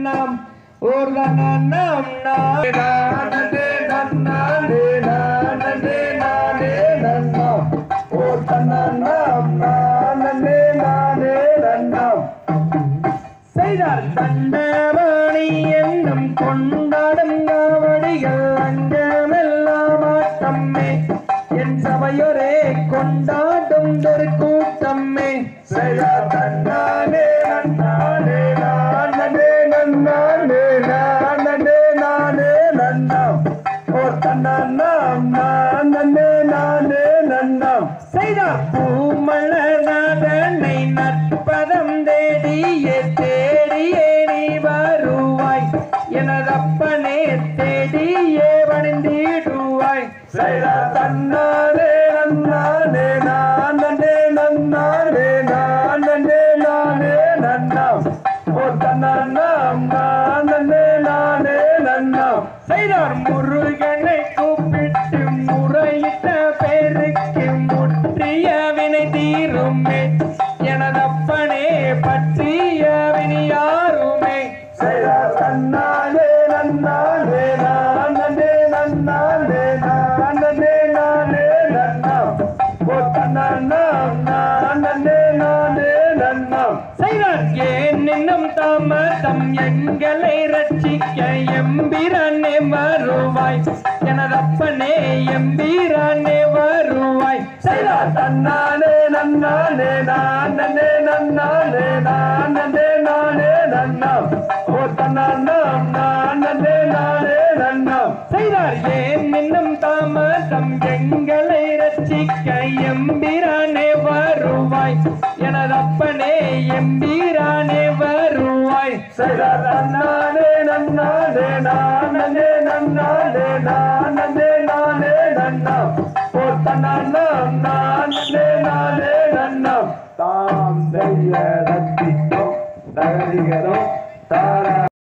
நன்னம் ஓர் நன்னம் நானே நன்னானே நானே நானே நன்னம் ஓர் நன்னம் நானே நானே நன்னம் செய்தார் தண்டவாணி என்னும் கொண்டாடும் காவடிகள் அங்கமெல்லாம் ஆட்டம்மே என் சபையொரே கொண்டாடும் கூட்டம்மே செய்தார் தன்னானே நன்னானே நானே நன்னானே நானே நானே நன்னம் ஓர் தன்னம் நானே நானே நன்னம் செய்தார் பூமலர்நாதனை நற்பதம் தேடியே தேடியே நீ வருவாய் எனதப்பனே தேடியே வணிந்திடுவாய் செய்தார் தன்னானே நன்னானே நானே நன்னானே நானே நானே நன்னம் ஓர் தன்னம் நானே நானே நன்னம் செய்தார் முருகனை கூப்பிட்டு முறையிட்ட பேருக்கு முற்றிய வினை தீருமே எனதப்பனே பற்றிய வினை யாருமே செய்தார் தன்னானே நன்னானே நானே நன்னானே நானே நானே நன்னம் ஓர் தன்னம் நானே நானே நன்னம் செய்தார் ஏன் இன்னும் தாமதம் எங்களை ரட்சிக்க எம்பிரானே வருவாய் எனதப்பனே எம்பிரானே வருவாய் செய்தார் தன்னானே நன்னானே நானே நன்னானே நானே நானே நன்னம் ஓர் தன்னம் நானே நானே நன்னம் செய்தார் ஏன் இன்னும் தாமதம் எங்களை ரட்சிக்க எம்பிரானே வருவாய் எனதப்பனே எம்பிரானே வருவாய் செய்தார் தன்னானே நன்னானே நானே நன்னானே நானே நானே நன்னம் ஓர் தன்னம் நானே நானே நன்னம் தாம் தெய்வ ரத்திக்கும் தகதிகரும் தாரா